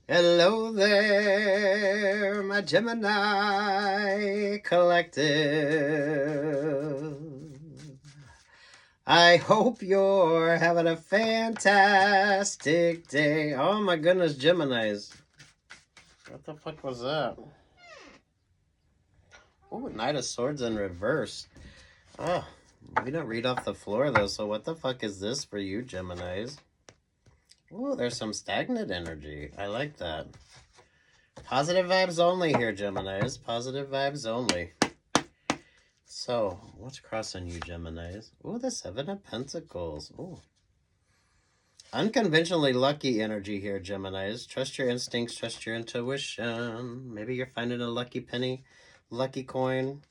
Hello there, my Gemini collective. I hope you're having a fantastic day. Oh my goodness, Geminis. What the fuck was that? Oh, Knight of Swords in reverse. Oh, we don't read off the floor though, so what the fuck is this for you, Geminis? Oh, there's some stagnant energy. I like that. Positive vibes only here, Geminis. Positive vibes only. So, what's crossing you, Geminis? Oh, the Seven of Pentacles. Oh. Unconventionally lucky energy here, Geminis. Trust your instincts, trust your intuition. Maybe you're finding a lucky penny, lucky coin.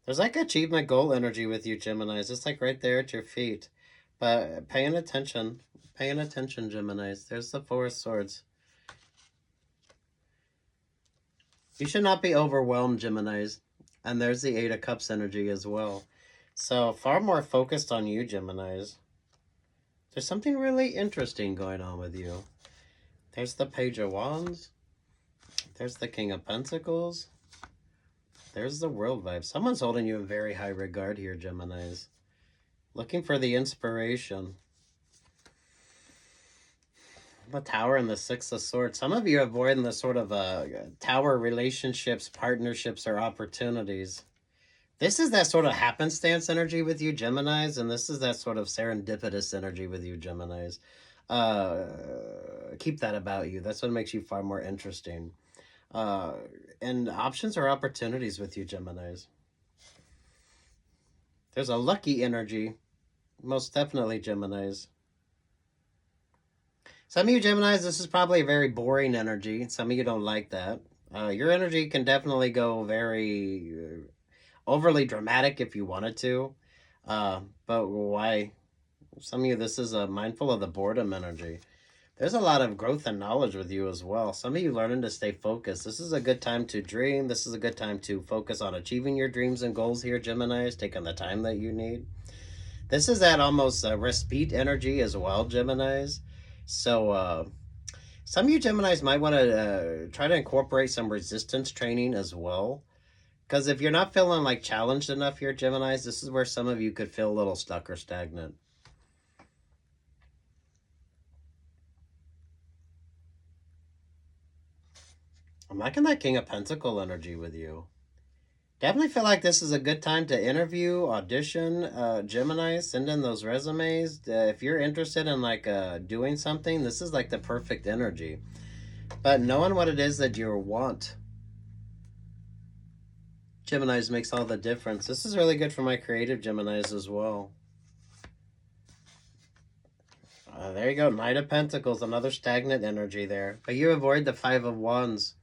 There's like achievement goal energy with you, Geminis. It's like right there at your feet. But paying attention, Geminis. There's the Four of Swords. You should not be overwhelmed, Geminis. And there's the Eight of Cups energy as well. So far more focused on you, Geminis. There's something really interesting going on with you. There's the Page of Wands. There's the King of Pentacles. There's the World vibe. Someone's holding you in very high regard here, Geminis. Looking for the inspiration. The Tower and the Six of Swords. Some of you are avoiding the sort of tower relationships, partnerships, or opportunities. This is that sort of happenstance energy with you, Geminis, and this is that sort of serendipitous energy with you, Geminis. Keep that about you. That's what makes you far more interesting. And options or opportunities with you, Geminis. There's a lucky energy. Most definitely, Geminis. Some of you Geminis, this is probably a very boring energy. Some of you don't like that. Your energy can definitely go very overly dramatic if you wanted to. But why? Some of you, this is mindful of the boredom energy. There's a lot of growth and knowledge with you as well. Some of you learning to stay focused. This is a good time to dream. This is a good time to focus on achieving your dreams and goals here, Geminis, taking the time that you need. This is that almost respite energy as well, Geminis. So some of you Geminis might want to try to incorporate some resistance training as well. Because if you're not feeling like challenged enough here, Geminis, this is where some of you could feel a little stuck or stagnant. I'm liking that King of Pentacle energy with you. Definitely feel like this is a good time to interview, audition, Gemini, send in those resumes. If you're interested in like doing something, this is like the perfect energy. But knowing what it is that you want, Geminis, makes all the difference. This is really good for my creative Geminis as well. There you go, Knight of Pentacles, another stagnant energy there. But you avoid the Five of Wands.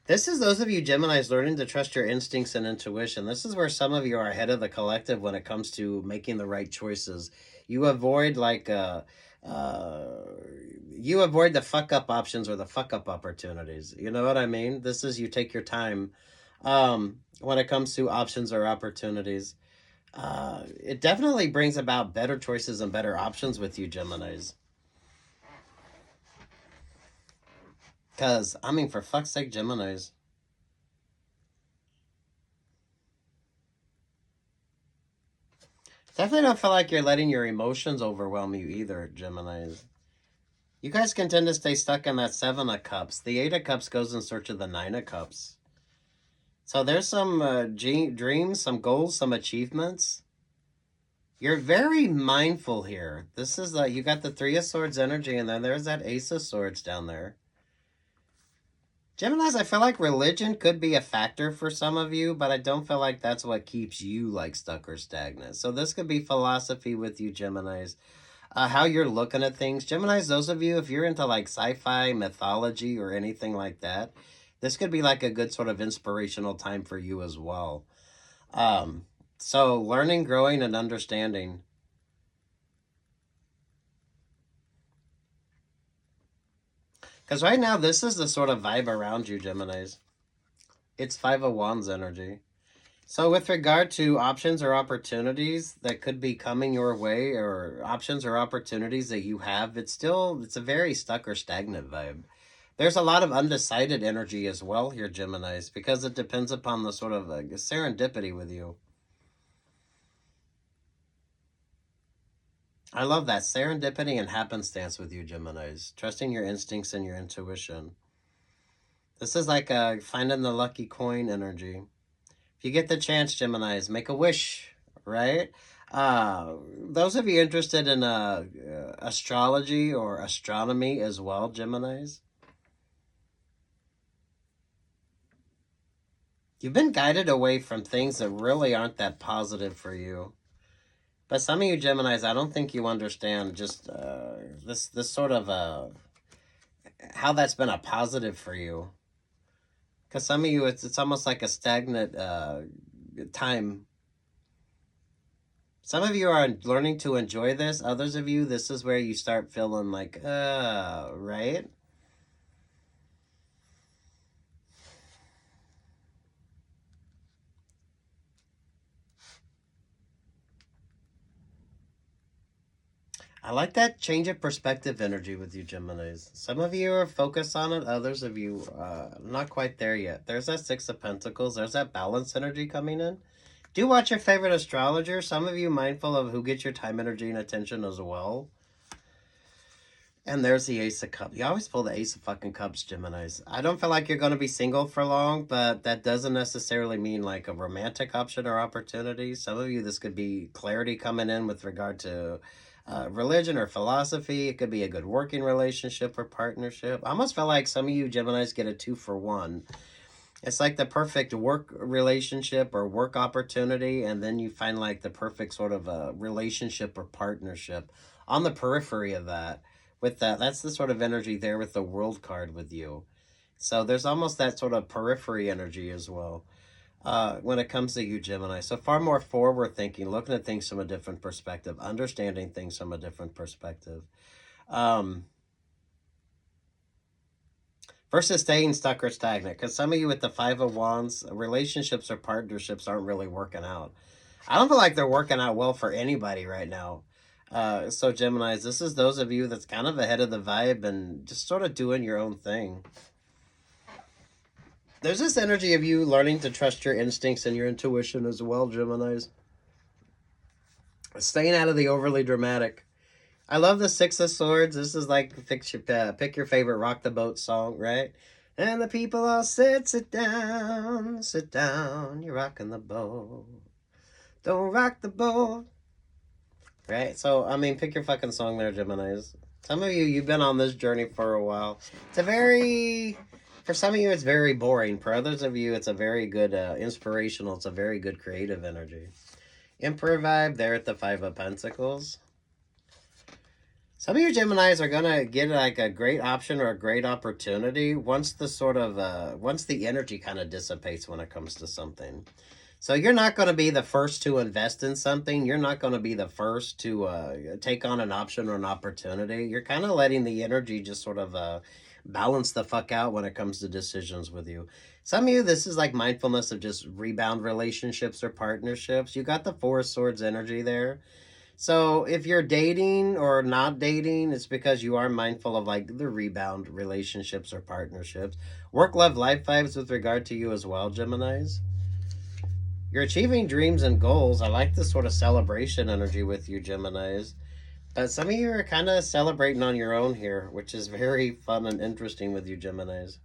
This is those of you Geminis learning to trust your instincts and intuition. This is where some of you are ahead of the collective when it comes to making the right choices. You avoid like you avoid the fuck up options or the fuck up opportunities. You know what I mean? This is you take your time when it comes to options or opportunities. It definitely brings about better choices and better options with you, Geminis. Because, I mean, for fuck's sake, Geminis. Definitely don't feel like you're letting your emotions overwhelm you either, Geminis. You guys can tend to stay stuck in that Seven of Cups. The Eight of Cups goes in search of the Nine of Cups. So there's some dreams, some goals, some achievements. You're very mindful here. This is you got the Three of Swords energy, and then there's that Ace of Swords down there. Geminis, I feel like religion could be a factor for some of you, but I don't feel like that's what keeps you like stuck or stagnant. So this could be philosophy with you, Geminis. How you're looking at things. Geminis, those of you, if you're into like sci-fi, mythology, or anything like that, this could be like a good sort of inspirational time for you as well. So learning, growing, and understanding. Because right now, this is the sort of vibe around you, Geminis. It's Five of Wands energy. So with regard to options or opportunities that could be coming your way, or options or opportunities that you have, it's a very stuck or stagnant vibe. There's a lot of undecided energy as well here, Geminis, because it depends upon the sort of serendipity with you. I love that. Serendipity and happenstance with you, Geminis. Trusting your instincts and your intuition. This is like finding the lucky coin energy. If you get the chance, Geminis, make a wish, right? Those of you interested in astrology or astronomy as well, Geminis, you've been guided away from things that really aren't that positive for you. But some of you Geminis, I don't think you understand just this sort of how that's been a positive for you. Because some of you, it's almost like a stagnant time. Some of you are learning to enjoy this. Others of you, this is where you start feeling like, right? I like that change of perspective energy with you, Geminis. Some of you are focused on it. Others of you, not quite there yet. There's that Six of Pentacles. There's that balance energy coming in. Do watch your favorite astrologer. Some of you mindful of who gets your time, energy, and attention as well. And there's the Ace of Cups. You always pull the Ace of fucking Cups, Geminis. I don't feel like you're going to be single for long, but that doesn't necessarily mean like a romantic option or opportunity. Some of you, this could be clarity coming in with regard to religion or philosophy. It could be a good working relationship or partnership. I almost feel like some of you Geminis get a 2-for-1. It's like the perfect work relationship or work opportunity, and then you find like the perfect sort of relationship or partnership on the periphery of that. With that, that's the sort of energy there with the World card with you. So there's almost that sort of periphery energy as well when it comes to you, Gemini. So far more forward thinking, looking at things from a different perspective, understanding things from a different perspective. Versus staying stuck or stagnant. Because some of you with the Five of Wands, relationships or partnerships aren't really working out. I don't feel like they're working out well for anybody right now. So Geminis, this is those of you that's kind of ahead of the vibe and just sort of doing your own thing. There's this energy of you learning to trust your instincts and your intuition as well, Geminis. Staying out of the overly dramatic. I love the Six of Swords. This is like pick your favorite Rock the Boat song, right? And the people all said, sit down, you're rocking the boat. Don't rock the boat. Right? So, I mean, pick your fucking song there, Geminis. Some of you, you've been on this journey for a while. For some of you, it's very boring. For others of you, it's a very good inspirational, it's a very good creative energy. Emperor vibe there at the Five of Pentacles. Some of you Geminis are going to get like a great option or a great opportunity once the energy kind of dissipates when it comes to something. So you're not going to be the first to invest in something. You're not going to be the first to take on an option or an opportunity. You're kind of letting the energy just sort of balance the fuck out when it comes to decisions with you. Some of you, this is like mindfulness of just rebound relationships or partnerships. You got the Four of Swords energy there. So if you're dating or not dating, it's because you are mindful of like the rebound relationships or partnerships. Work, love, life vibes with regard to you as well, Geminis. You're achieving dreams and goals. I like this sort of celebration energy with you, Geminis. But some of you are kind of celebrating on your own here, which is very fun and interesting with you, Geminis.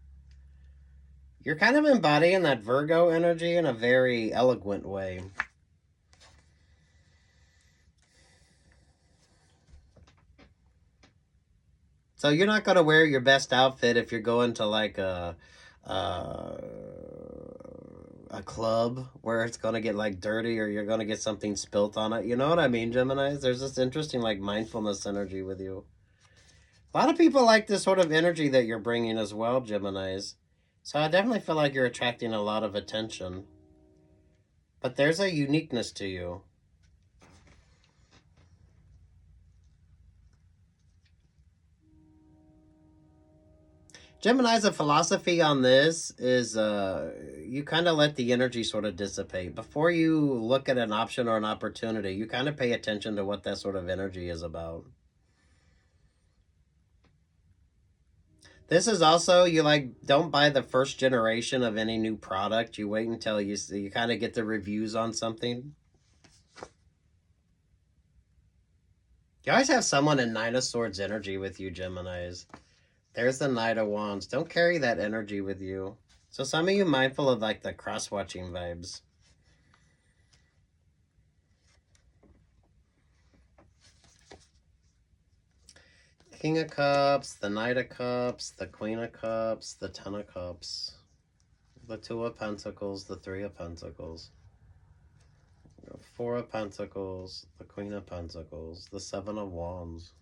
You're kind of embodying that Virgo energy in a very eloquent way. So you're not going to wear your best outfit if you're going to like a club where it's going to get like dirty or you're going to get something spilt on it. You know what I mean, Geminis? There's this interesting like mindfulness energy with you. A lot of people like this sort of energy that you're bringing as well, Geminis. So I definitely feel like you're attracting a lot of attention. But there's a uniqueness to you. Gemini's philosophy on this is you kind of let the energy sort of dissipate. Before you look at an option or an opportunity, you kind of pay attention to what that sort of energy is about. This is also, you like, don't buy the first generation of any new product. You wait until you kind of get the reviews on something. You always have someone in Nine of Swords energy with you, Geminis. There's the Knight of Wands. Don't carry that energy with you. So some of you mindful of like the cross-watching vibes. King of Cups, the Knight of Cups, the Queen of Cups, the Ten of Cups, the Two of Pentacles, the Three of Pentacles, Four of Pentacles, the Queen of Pentacles, the Seven of Wands.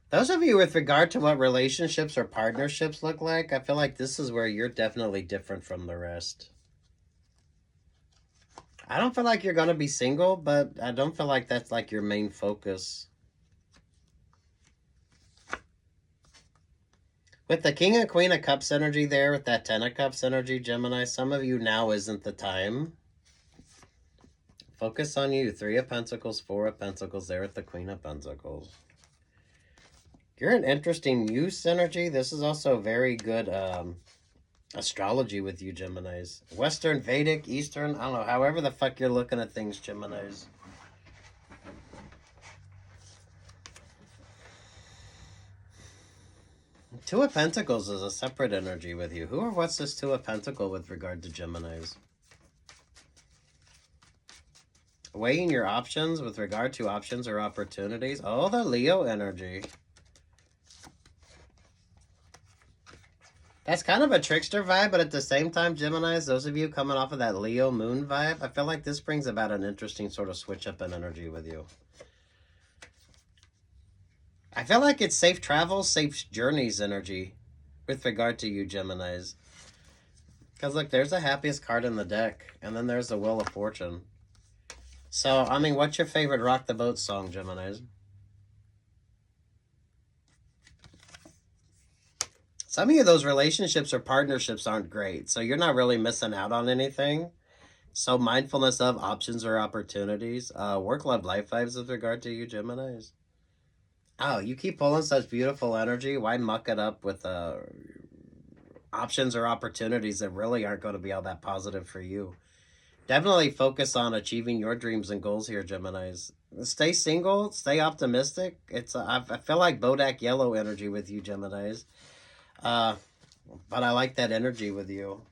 Those of you with regard to what relationships or partnerships look like, I feel like this is where you're definitely different from the rest. I don't feel like you're going to be single, but I don't feel like that's like your main focus. With the King and Queen of Cups energy there, with that Ten of Cups energy, Gemini, some of you now isn't the time. Focus on you. Three of Pentacles, Four of Pentacles there with the Queen of Pentacles. You're an interesting Muse energy. This is also very good astrology with you, Geminis. Western, Vedic, Eastern, I don't know, however the fuck you're looking at things, Geminis. Two of Pentacles is a separate energy with you. Who or what's this Two of Pentacles with regard to Geminis? Weighing your options with regard to options or opportunities. Oh, the Leo energy. That's kind of a trickster vibe, but at the same time, Geminis, those of you coming off of that Leo moon vibe, I feel like this brings about an interesting sort of switch up in energy with you. I feel like it's safe travel, safe journeys energy with regard to you, Geminis. Because look, there's the happiest card in the deck, and then there's the Wheel of Fortune. So, I mean, what's your favorite Rock the Boat song, Geminis? Some of you, those relationships or partnerships aren't great, so you're not really missing out on anything. So mindfulness of options or opportunities. Work, love, life vibes with regard to you, Geminis. Oh, you keep pulling such beautiful energy. Why muck it up with options or opportunities that really aren't going to be all that positive for you? Definitely focus on achieving your dreams and goals here, Geminis. Stay single. Stay optimistic. I feel like Bodak Yellow energy with you, Geminis. But I like that energy with you.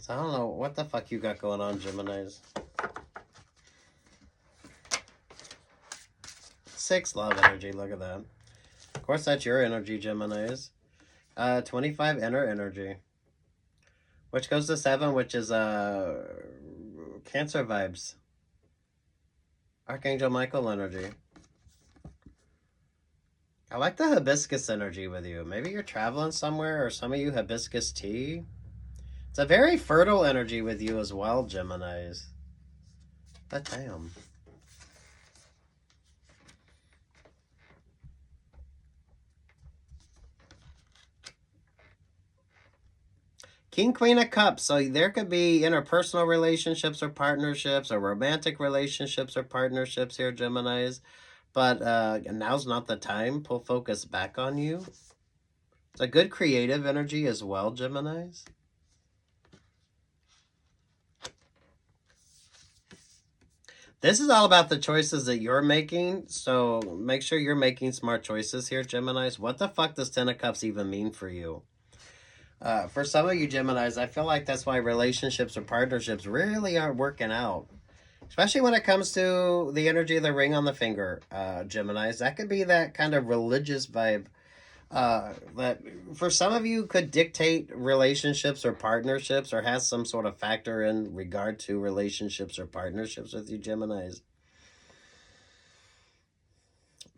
So I don't know what the fuck you got going on, Geminis. 6 love energy. Look at that. Of course, that's your energy, Geminis. 25 inner energy. Which goes to 7, which is Cancer vibes. Archangel Michael energy. I like the hibiscus energy with you. Maybe you're traveling somewhere, or some of you hibiscus tea. It's a very fertile energy with you as well, Geminis. But damn. King, Queen of Cups. So there could be interpersonal relationships or partnerships, or romantic relationships or partnerships here, Geminis. But now's not the time. Pull focus back on you. It's a good creative energy as well, Geminis. This is all about the choices that you're making. So make sure you're making smart choices here, Geminis. What the fuck does Ten of Cups even mean for you? For some of you, Geminis, I feel like that's why relationships or partnerships really aren't working out. Especially when it comes to the energy of the ring on the finger, Geminis. That could be that kind of religious vibe that for some of you could dictate relationships or partnerships, or has some sort of factor in regard to relationships or partnerships with you, Geminis.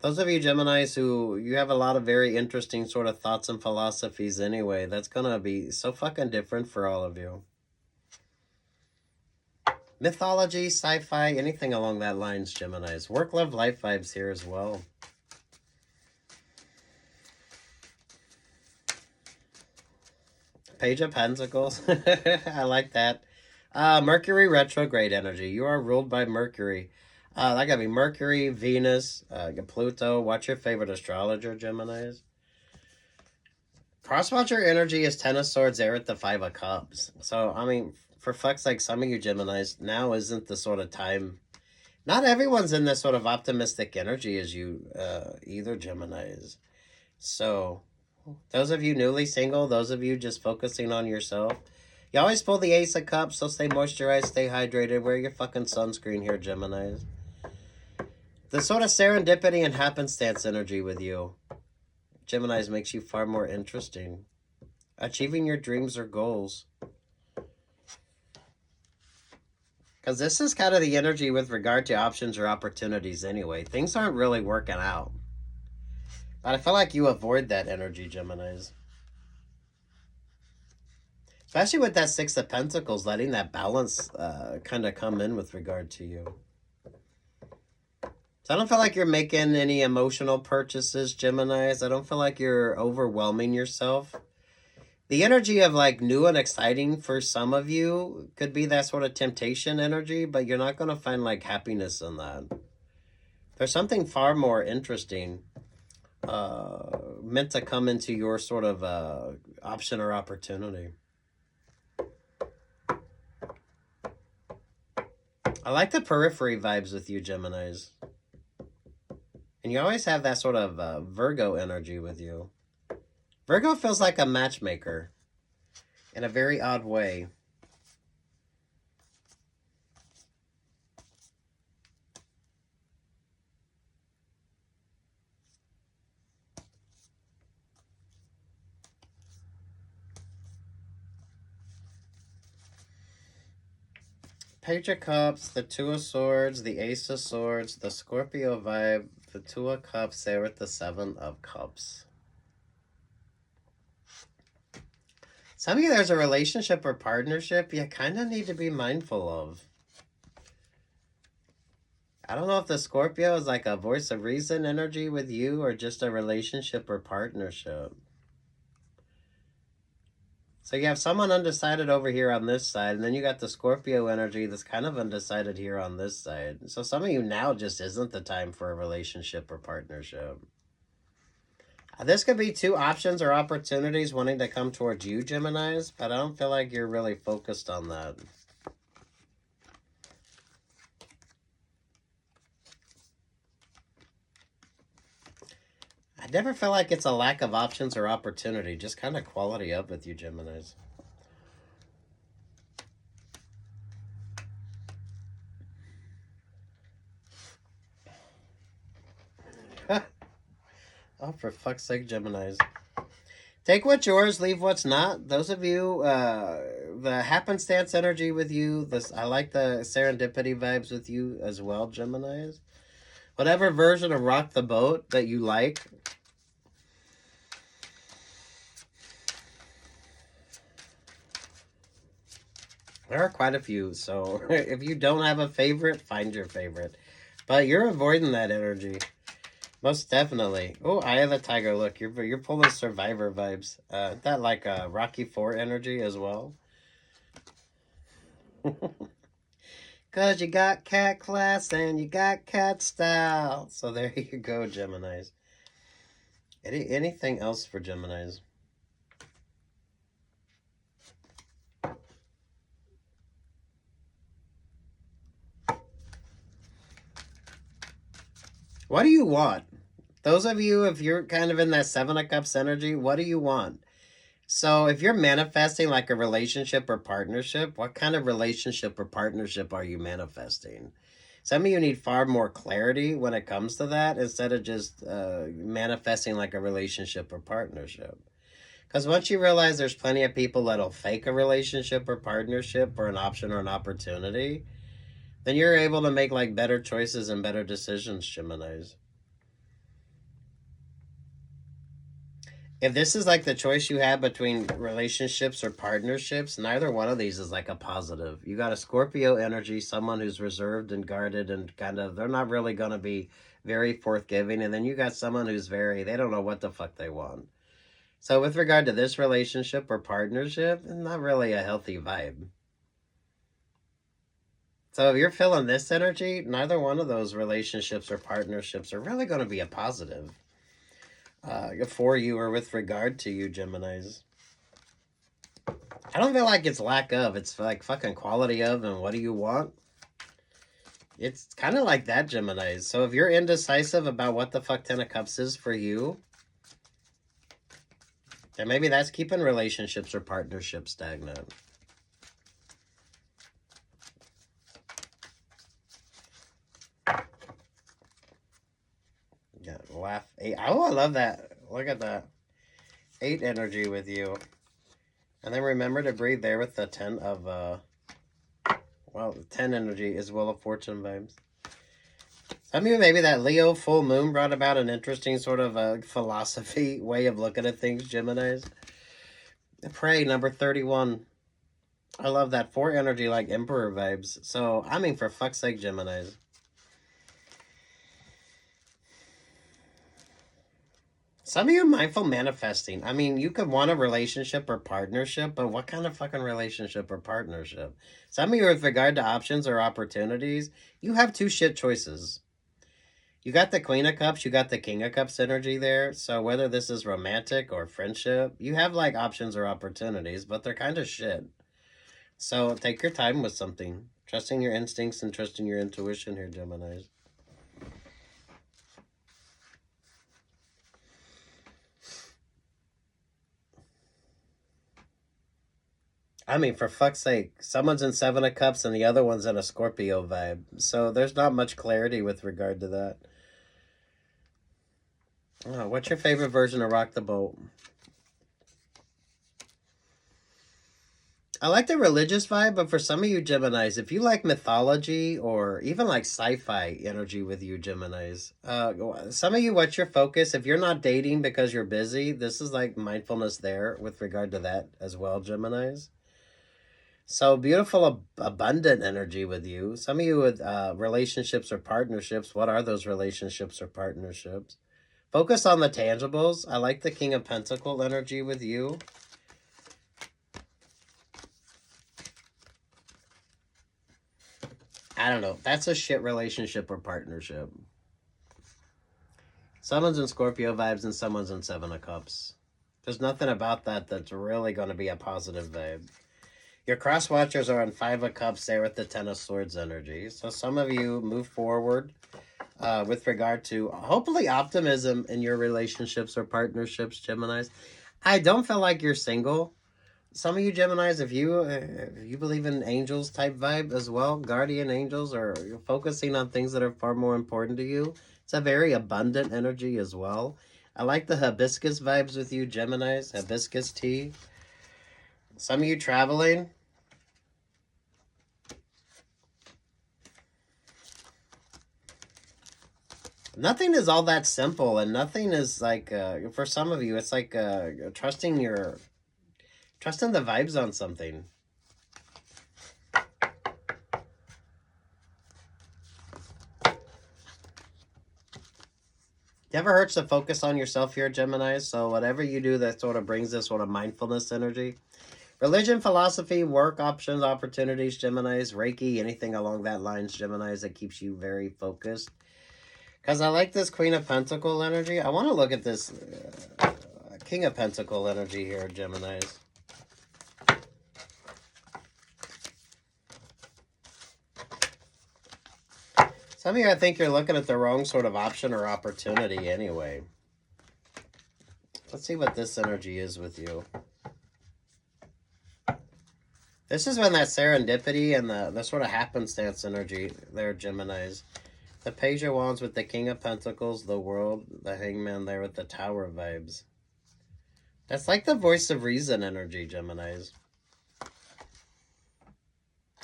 Those of you, Geminis, who you have a lot of very interesting sort of thoughts and philosophies anyway, that's going to be so fucking different for all of you. Mythology, sci-fi, anything along that lines, Geminis. Work, love, life vibes here as well. Page of Pentacles. I like that. Mercury retrograde energy. You are ruled by Mercury. That gotta be Mercury, Venus, Pluto. What's your favorite astrologer, Geminis? Cross-watcher energy is Ten of Swords there at the Five of Cups. So, I mean, for fuck's sake, some of you Geminis, now isn't the sort of time. Not everyone's in this sort of optimistic energy as you, either Geminis. So, those of you newly single, those of you just focusing on yourself, you always pull the Ace of Cups, so stay moisturized, stay hydrated, wear your fucking sunscreen here, Geminis. The sort of serendipity and happenstance energy with you, Geminis, makes you far more interesting. Achieving your dreams or goals. Because this is kind of the energy with regard to options or opportunities anyway. Things aren't really working out. But I feel like you avoid that energy, Geminis. Especially with that Six of Pentacles, letting that balance kind of come in with regard to you. So I don't feel like you're making any emotional purchases, Geminis. I don't feel like you're overwhelming yourself. The energy of like new and exciting for some of you could be that sort of temptation energy, but you're not going to find like happiness in that. There's something far more interesting meant to come into your sort of option or opportunity. I like the periphery vibes with you, Geminis. And you always have that sort of Virgo energy with you. Virgo feels like a matchmaker in a very odd way. Page of Cups, the Two of Swords, the Ace of Swords, the Scorpio vibe, the Two of Cups there with the Seven of Cups. Some of you, there's a relationship or partnership you kind of need to be mindful of. I don't know if the Scorpio is like a voice of reason energy with you or just a relationship or partnership. So you have someone undecided over here on this side, and then you got the Scorpio energy that's kind of undecided here on this side. So some of you now just isn't the time for a relationship or partnership. This could be two options or opportunities wanting to come towards you, Geminis, but I don't feel like you're really focused on that. I never feel like it's a lack of options or opportunity, just kind of quality up with you, Geminis. Oh, for fuck's sake, Geminis. Take what's yours, leave what's not. Those of you, the happenstance energy with you, I like the serendipity vibes with you as well, Geminis. Whatever version of rock the boat that you like. There are quite a few, so if you don't have a favorite, find your favorite. But you're avoiding that energy. Most definitely. Oh, Eye of the Tiger. Look, you're pulling Survivor vibes. That like Rocky 4 energy as well. Because you got cat class and you got cat style. So there you go, Geminis. Anything else for Geminis? What do you want? Those of you, if you're kind of in that Seven of Cups energy, what do you want? So if you're manifesting like a relationship or partnership, what kind of relationship or partnership are you manifesting? Some of you need far more clarity when it comes to that instead of just manifesting like a relationship or partnership. Because once you realize there's plenty of people that'll fake a relationship or partnership or an option or an opportunity, then you're able to make like better choices and better decisions, Geminis. If this is like the choice you have between relationships or partnerships, neither one of these is like a positive. You got a Scorpio energy, someone who's reserved and guarded and kind of, they're not really going to be very forthgiving. And then you got someone who's they don't know what the fuck they want. So with regard to this relationship or partnership, not really a healthy vibe. So if you're feeling this energy, neither one of those relationships or partnerships are really going to be a positive. for you or with regard to you, Geminis. I don't feel like it's lack of. It's like fucking quality of and what do you want? It's kind of like that, Geminis. So if you're indecisive about what the fuck Ten of Cups is for you, then maybe that's keeping relationships or partnerships stagnant. Yeah, laugh. 8. Oh, I love that. Look at that. 8 energy with you. And then remember to breathe there with the 10 of, well, 10 energy is Wheel of Fortune vibes. Some of you, maybe that Leo full moon brought about an interesting sort of philosophy way of looking at things, Geminis. Pray, number 31. I love that. 4 energy like Emperor vibes. So, I mean, for fuck's sake, Geminis. Some of you mindful manifesting. I mean, you could want a relationship or partnership, but what kind of fucking relationship or partnership? Some of you, with regard to options or opportunities, you have 2 shit choices. You got the Queen of Cups, you got the King of Cups energy there. So whether this is romantic or friendship, you have like options or opportunities, but they're kind of shit. So take your time with something. Trusting your instincts and trusting your intuition here, Geminis. I mean, for fuck's sake, someone's in 7 of Cups and the other one's in a Scorpio vibe. So there's not much clarity with regard to that. Oh, what's your favorite version of Rock the Boat? I like the religious vibe, but for some of you Geminis, if you like mythology or even like sci-fi energy with you Geminis, some of you, what's your focus? If you're not dating because you're busy, this is like mindfulness there with regard to that as well, Geminis. So beautiful, abundant energy with you. Some of you with relationships or partnerships, what are those relationships or partnerships? Focus on the tangibles. I like the King of Pentacles energy with you. I don't know. That's a shit relationship or partnership. Someone's in Scorpio vibes and someone's in 7 of Cups. There's nothing about that that's really going to be a positive vibe. Your cross watchers are on 5 of Cups there with the 10 of Swords energy. So some of you move forward with regard to hopefully optimism in your relationships or partnerships, Geminis. I don't feel like you're single. Some of you Geminis, if you believe in angels type vibe as well, guardian angels, or you're focusing on things that are far more important to you, it's a very abundant energy as well. I like the hibiscus vibes with you Geminis, hibiscus tea. Some of you traveling. Nothing is all that simple, and nothing is like, for some of you, it's like trusting the vibes on something. Never hurts to focus on yourself here, Gemini. So whatever you do that sort of brings this sort of mindfulness energy. Religion, philosophy, work, options, opportunities, Geminis, Reiki, anything along that lines, Geminis, that keeps you very focused. Because I like this Queen of Pentacle energy. I want to look at this King of Pentacle energy here, Geminis. Some of you, I think you're looking at the wrong sort of option or opportunity anyway. Let's see what this energy is with you. This is when that serendipity and the sort of happenstance energy there, Geminis. The Page of Wands with the King of Pentacles, the World, the Hangman there with the Tower vibes. That's like the voice of reason energy, Geminis.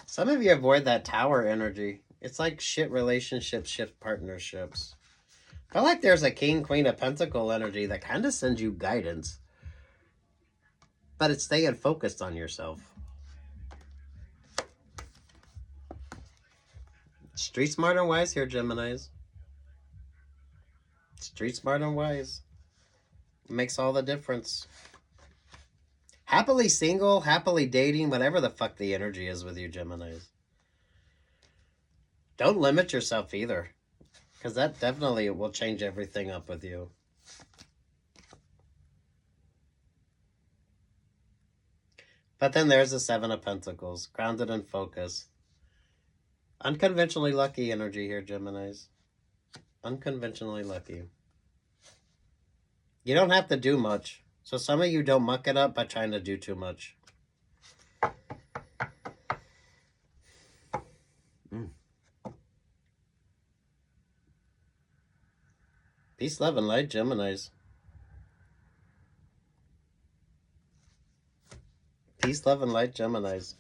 Some of you avoid that Tower energy. It's like shit relationships, shit partnerships. I feel like there's a King, Queen of Pentacle energy that kind of sends you guidance. But it's staying focused on yourself. Street smart and wise here, Geminis. Street smart and wise. It makes all the difference. Happily single, happily dating, whatever the fuck the energy is with you, Geminis. Don't limit yourself either. Because that definitely will change everything up with you. But then there's the Seven of Pentacles, grounded and focused. Unconventionally lucky energy here, Geminis. Unconventionally lucky. You don't have to do much. So some of you don't muck it up by trying to do too much. Peace, love, and light, Geminis. Peace, love, and light, Geminis.